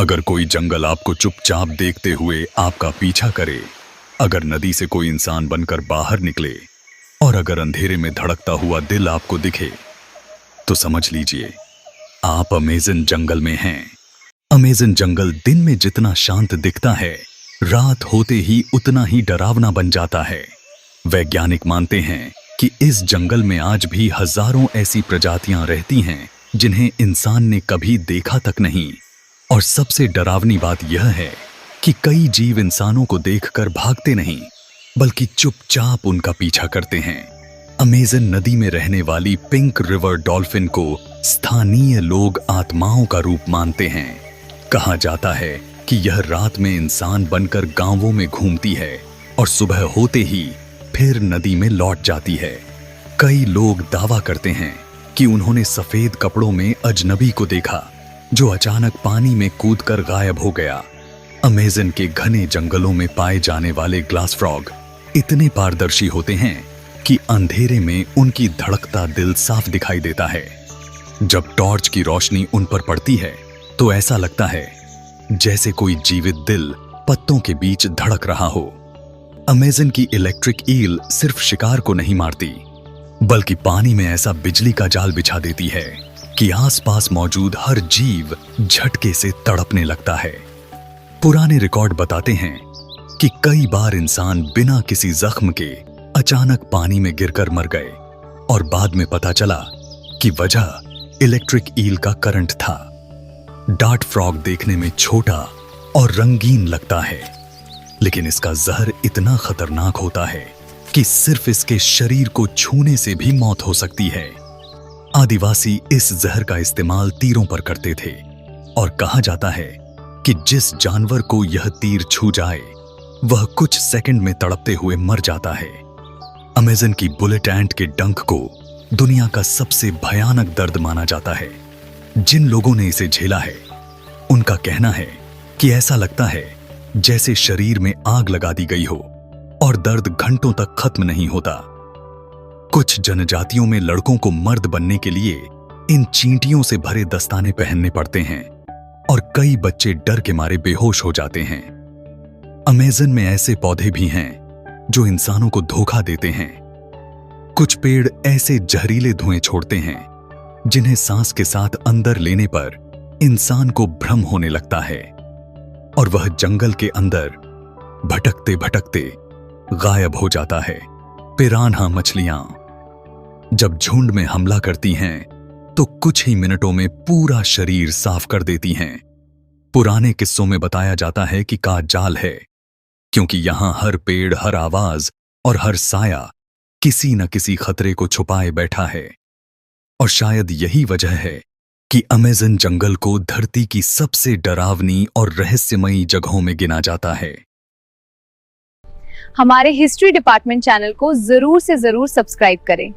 अगर कोई जंगल आपको चुपचाप देखते हुए आपका पीछा करे, अगर नदी से कोई इंसान बनकर बाहर निकले और अगर अंधेरे में धड़कता हुआ दिल आपको दिखे, तो समझ लीजिए आप अमेज़न जंगल में हैं। अमेज़न जंगल दिन में जितना शांत दिखता है, रात होते ही उतना ही डरावना बन जाता है। वैज्ञानिक मानते हैं कि इस जंगल में आज भी हजारों ऐसी प्रजातियां रहती हैं जिन्हें इंसान ने कभी देखा तक नहीं। और सबसे डरावनी बात यह है कि कई जीव इंसानों को देखकर भागते नहीं, बल्कि चुपचाप उनका पीछा करते हैं। अमेज़न नदी में रहने वाली पिंक रिवर डॉल्फिन को स्थानीय लोग आत्माओं का रूप मानते हैं। कहा जाता है कि यह रात में इंसान बनकर गांवों में घूमती है और सुबह होते ही फिर नदी में लौट जाती है। कई लोग दावा करते हैं कि उन्होंने सफेद कपड़ों में अजनबी को देखा जो अचानक पानी में कूदकर गायब हो गया। अमेज़न के घने जंगलों में पाए जाने वाले ग्लास फ्रॉग इतने पारदर्शी होते हैं कि अंधेरे में उनकी धड़कता दिल साफ दिखाई देता है। जब टॉर्च की रोशनी उन पर पड़ती है तो ऐसा लगता है जैसे कोई जीवित दिल पत्तों के बीच धड़क रहा हो। अमेज़न की इलेक्ट्रिक ईल सिर्फ शिकार को नहीं मारती, बल्कि पानी में ऐसा बिजली का जाल बिछा देती है कि आसपास मौजूद हर जीव झटके से तड़पने लगता है। पुराने रिकॉर्ड बताते हैं कि कई बार इंसान बिना किसी जख्म के अचानक पानी में गिरकर मर गए और बाद में पता चला कि वजह इलेक्ट्रिक ईल का करंट था। डार्ट फ्रॉग देखने में छोटा और रंगीन लगता है, लेकिन इसका जहर इतना खतरनाक होता है कि सिर्फ इसके शरीर को छूने से भी मौत हो सकती है। आदिवासी इस जहर का इस्तेमाल तीरों पर करते थे और कहा जाता है कि जिस जानवर को यह तीर छू जाए वह कुछ सेकंड में तड़पते हुए मर जाता है। अमेज़न की बुलेट एंट के डंक को दुनिया का सबसे भयानक दर्द माना जाता है। जिन लोगों ने इसे झेला है उनका कहना है कि ऐसा लगता है जैसे शरीर में आग लगा दी गई हो और दर्द घंटों तक खत्म नहीं होता। कुछ जनजातियों में लड़कों को मर्द बनने के लिए इन चींटियों से भरे दस्ताने पहनने पड़ते हैं और कई बच्चे डर के मारे बेहोश हो जाते हैं। अमेज़न में ऐसे पौधे भी हैं जो इंसानों को धोखा देते हैं। कुछ पेड़ ऐसे जहरीले धुएं छोड़ते हैं जिन्हें सांस के साथ अंदर लेने पर इंसान को भ्रम होने लगता है और वह जंगल के अंदर भटकते भटकते गायब हो जाता है। पिरान्हा मछलियां जब झुंड में हमला करती हैं तो कुछ ही मिनटों में पूरा शरीर साफ कर देती हैं। पुराने किस्सों में बताया जाता है कि काजाल है, क्योंकि यहां हर पेड़, हर आवाज और हर साया किसी न किसी खतरे को छुपाए बैठा है। और शायद यही वजह है कि अमेज़न जंगल को धरती की सबसे डरावनी और रहस्यमयी जगहों में गिना जाता है। हमारे हिस्ट्री डिपार्टमेंट चैनल को जरूर से जरूर सब्सक्राइब करें।